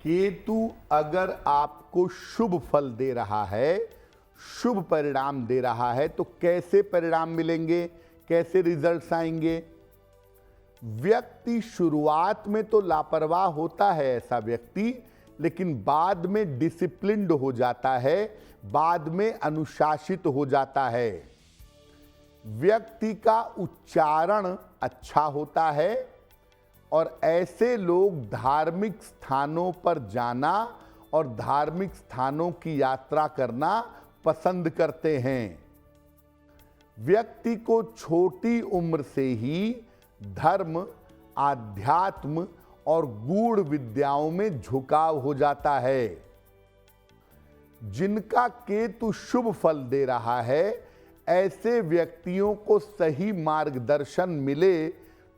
केतु अगर आपको शुभ फल दे रहा है, शुभ परिणाम दे रहा है, तो कैसे परिणाम मिलेंगे, कैसे रिजल्ट्स आएंगे? व्यक्ति शुरुआत में तो लापरवाह होता है ऐसा व्यक्ति, लेकिन बाद में डिसिप्लिन्ड हो जाता है, बाद में अनुशासित हो जाता है। व्यक्ति का उच्चारण अच्छा होता है और ऐसे लोग धार्मिक स्थानों पर जाना और धार्मिक स्थानों की यात्रा करना पसंद करते हैं। व्यक्ति को छोटी उम्र से ही धर्म, आध्यात्म और गूढ़ विद्याओं में झुकाव हो जाता है। जिनका केतु शुभ फल दे रहा है, ऐसे व्यक्तियों को सही मार्गदर्शन मिले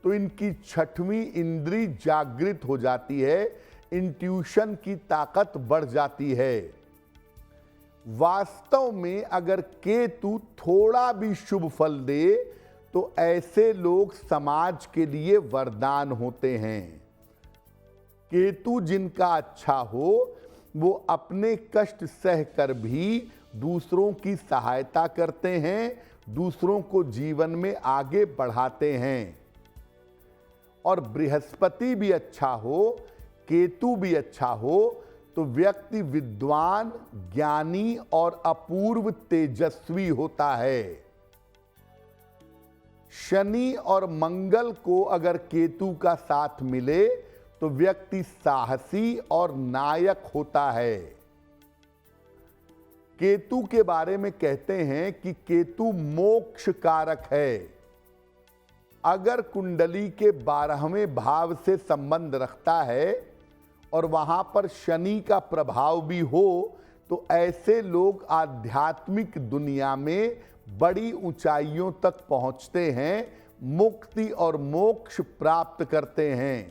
तो इनकी छठवीं इंद्री जागृत हो जाती है, इंट्यूशन की ताकत बढ़ जाती है। वास्तव में अगर केतु थोड़ा भी शुभ फल दे तो ऐसे लोग समाज के लिए वरदान होते हैं। केतु जिनका अच्छा हो, वो अपने कष्ट सहकर भी दूसरों की सहायता करते हैं, दूसरों को जीवन में आगे बढ़ाते हैं। और बृहस्पति भी अच्छा हो, केतु भी अच्छा हो, तो व्यक्ति विद्वान, ज्ञानी और अपूर्व तेजस्वी होता है। शनि और मंगल को अगर केतु का साथ मिले तो व्यक्ति साहसी और नायक होता है। केतु के बारे में कहते हैं कि केतु मोक्ष कारक है। अगर कुंडली के 12वें भाव से संबंध रखता है और वहां पर शनि का प्रभाव भी हो तो ऐसे लोग आध्यात्मिक दुनिया में बड़ी ऊंचाइयों तक पहुंचते हैं, मुक्ति और मोक्ष प्राप्त करते हैं।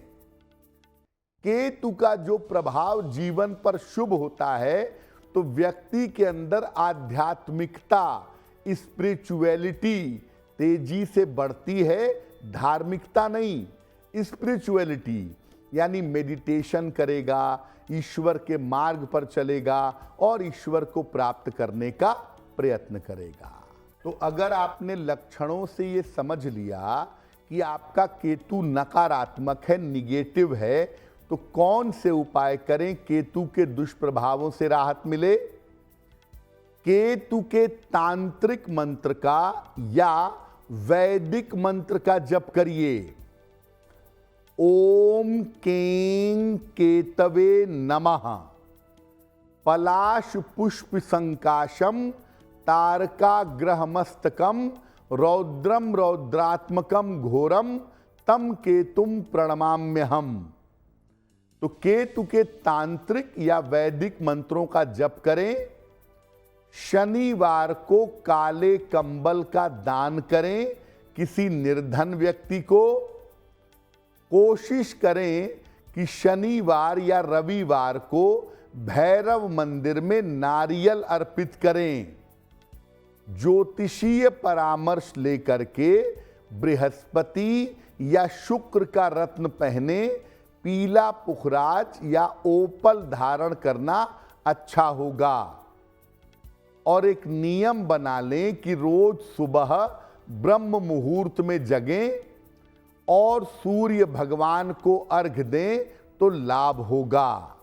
केतु का जो प्रभाव जीवन पर शुभ होता है तो व्यक्ति के अंदर आध्यात्मिकता, स्पिरिचुअलिटी तेजी से बढ़ती है। धार्मिकता नहीं, स्पिरिचुअलिटी यानी मेडिटेशन करेगा, ईश्वर के मार्ग पर चलेगा और ईश्वर को प्राप्त करने का प्रयत्न करेगा। तो अगर आपने लक्षणों से ये समझ लिया कि आपका केतु नकारात्मक है, निगेटिव है, तो कौन से उपाय करें केतु के दुष्प्रभावों से राहत मिले? केतु के तांत्रिक मंत्र का या वैदिक मंत्र का जप करिए। ओम कें केतवे नमः, पलाश पुष्प संकाशम, तारकाग्रहमस्तकम, रौद्रम रौद्रात्मकम घोरम, तम केतुम प्रणमाम्यहम। तो केतु के तांत्रिक या वैदिक मंत्रों का जप करें। शनिवार को काले कंबल का दान करें किसी निर्धन व्यक्ति को। कोशिश करें कि शनिवार या रविवार को भैरव मंदिर में नारियल अर्पित करें। ज्योतिषीय परामर्श लेकर के बृहस्पति या शुक्र का रत्न पहने, पीला पुखराज या ओपल धारण करना अच्छा होगा। और एक नियम बना लें कि रोज सुबह ब्रह्म मुहूर्त में जगें और सूर्य भगवान को अर्घ्य दें तो लाभ होगा।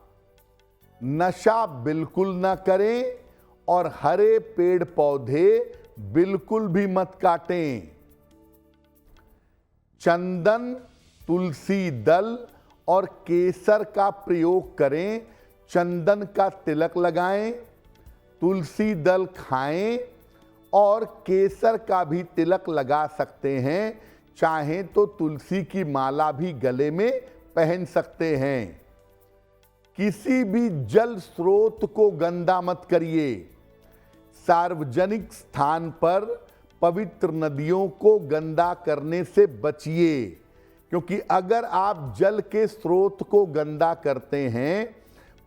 नशा बिल्कुल न करें और हरे पेड़ पौधे बिल्कुल भी मत काटें। चंदन, तुलसी दल और केसर का प्रयोग करें। चंदन का तिलक लगाएं, तुलसी दल खाएं और केसर का भी तिलक लगा सकते हैं। चाहें तो तुलसी की माला भी गले में पहन सकते हैं। किसी भी जल स्रोत को गंदा मत करिए। सार्वजनिक स्थान पर पवित्र नदियों को गंदा करने से बचिए, क्योंकि अगर आप जल के स्रोत को गंदा करते हैं,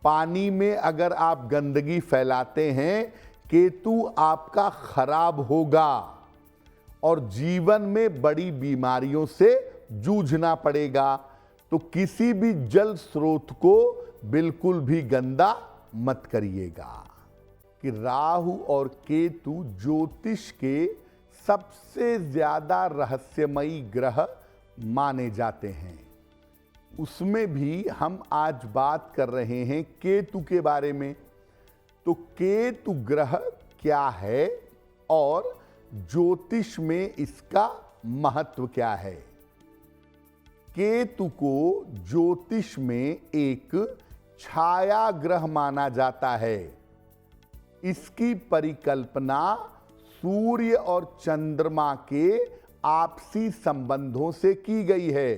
पानी में अगर आप गंदगी फैलाते हैं, केतु आपका खराब होगा और जीवन में बड़ी बीमारियों से जूझना पड़ेगा। तो किसी भी जल स्रोत को बिल्कुल भी गंदा मत करिएगा। कि राहु और केतु ज्योतिष के सबसे ज्यादा रहस्यमयी ग्रह माने जाते हैं। उसमें भी हम आज बात कर रहे हैं केतु के बारे में। तो केतु ग्रह क्या है और ज्योतिष में इसका महत्व क्या है? केतु को ज्योतिष में एक छाया ग्रह माना जाता है। इसकी परिकल्पना सूर्य और चंद्रमा के आपसी संबंधों से की गई है।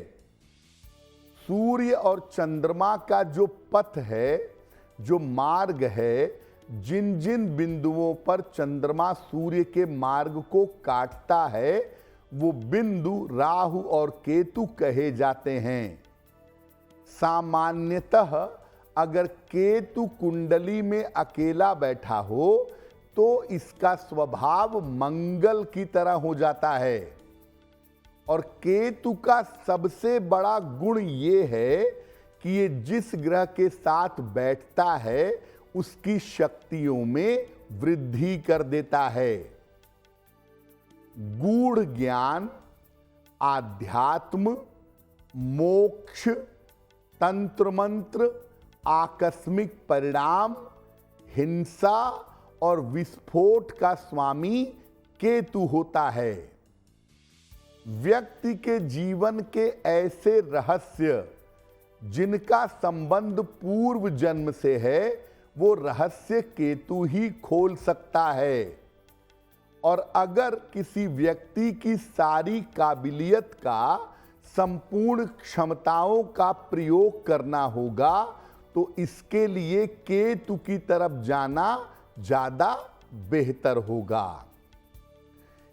सूर्य और चंद्रमा का जो पथ है, जो मार्ग है, जिन जिन बिंदुओं पर चंद्रमा सूर्य के मार्ग को काटता है, वो बिंदु राहु और केतु कहे जाते हैं। सामान्यतः अगर केतु कुंडली में अकेला बैठा हो तो इसका स्वभाव मंगल की तरह हो जाता है। और केतु का सबसे बड़ा गुण ये है कि ये जिस ग्रह के साथ बैठता है उसकी शक्तियों में वृद्धि कर देता है। गूढ़ ज्ञान, आध्यात्म, मोक्ष, तंत्र मंत्र, आकस्मिक परिणाम, हिंसा और विस्फोट का स्वामी केतु होता है। व्यक्ति के जीवन के ऐसे रहस्य जिनका संबंध पूर्व जन्म से है, वो रहस्य केतु ही खोल सकता है। और अगर किसी व्यक्ति की सारी काबिलियत का, संपूर्ण क्षमताओं का प्रयोग करना होगा तो इसके लिए केतु की तरफ जाना ज्यादा बेहतर होगा।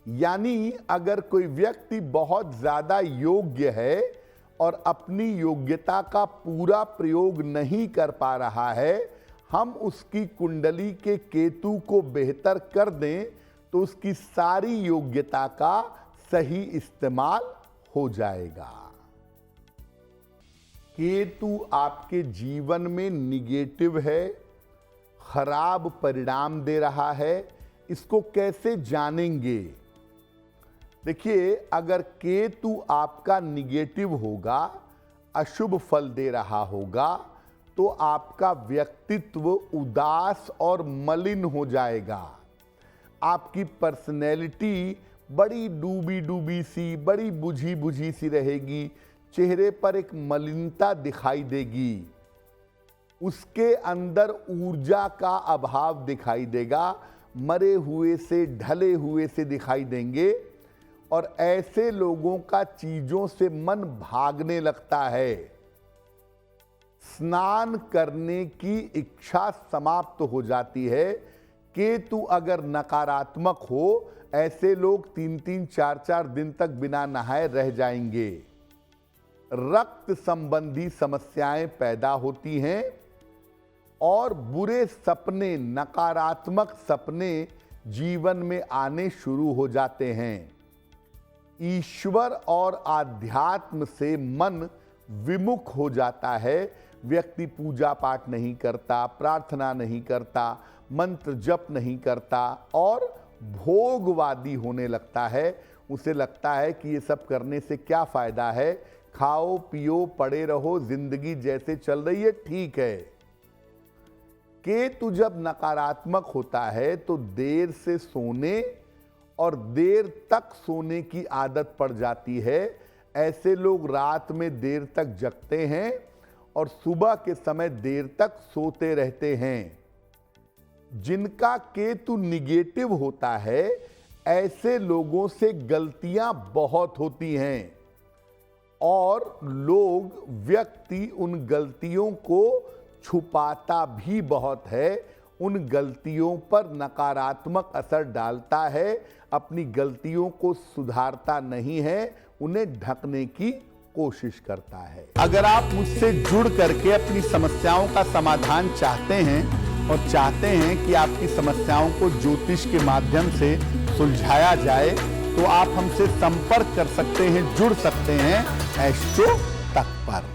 यानी अगर कोई व्यक्ति बहुत ज्यादा योग्य है और अपनी योग्यता का पूरा प्रयोग नहीं कर पा रहा है, हम उसकी कुंडली के केतु को बेहतर कर दें तो उसकी सारी योग्यता का सही इस्तेमाल हो जाएगा। केतु आपके जीवन में निगेटिव है, खराब परिणाम दे रहा है। इसको कैसे जानेंगे? देखिए, अगर केतु आपका निगेटिव होगा, अशुभ फल दे रहा होगा, तो आपका व्यक्तित्व उदास और मलिन हो जाएगा। आपकी पर्सनैलिटी बड़ी डूबी डूबी सी, बड़ी बुझी बुझी सी रहेगी। चेहरे पर एक मलिनता दिखाई देगी। उसके अंदर ऊर्जा का अभाव दिखाई देगा। मरे हुए से, ढले हुए से दिखाई देंगे। और ऐसे लोगों का चीजों से मन भागने लगता है। स्नान करने की इच्छा समाप्त हो जाती है। केतु अगर नकारात्मक हो, ऐसे लोग 3-3, 4-4 दिन तक बिना नहाए रह जाएंगे। रक्त संबंधी समस्याएं पैदा होती हैं और बुरे सपने, नकारात्मक सपने जीवन में आने शुरू हो जाते हैं। ईश्वर और आध्यात्म से मन विमुख हो जाता है। व्यक्ति पूजा पाठ नहीं करता, प्रार्थना नहीं करता, मंत्र जप नहीं करता और भोगवादी होने लगता है। उसे लगता है कि ये सब करने से क्या फायदा है, खाओ पियो पड़े रहो, जिंदगी जैसे चल रही है ठीक है। केतु जब नकारात्मक होता है तो देर से सोने और देर तक सोने की आदत पड़ जाती है। ऐसे लोग रात में देर तक जगते हैं और सुबह के समय देर तक सोते रहते हैं। जिनका केतु निगेटिव होता है, ऐसे लोगों से गलतियां बहुत होती हैं और व्यक्ति उन गलतियों को छुपाता भी बहुत है। उन गलतियों पर नकारात्मक असर डालता है, अपनी गलतियों को सुधारता नहीं है, उन्हें ढकने की कोशिश करता है। अगर आप मुझसे जुड़ करके अपनी समस्याओं का समाधान चाहते हैं और चाहते हैं कि आपकी समस्याओं को ज्योतिष के माध्यम से सुलझाया जाए, तो आप हमसे संपर्क कर सकते हैं, जुड़ सकते हैं एस्ट्रो तक पर।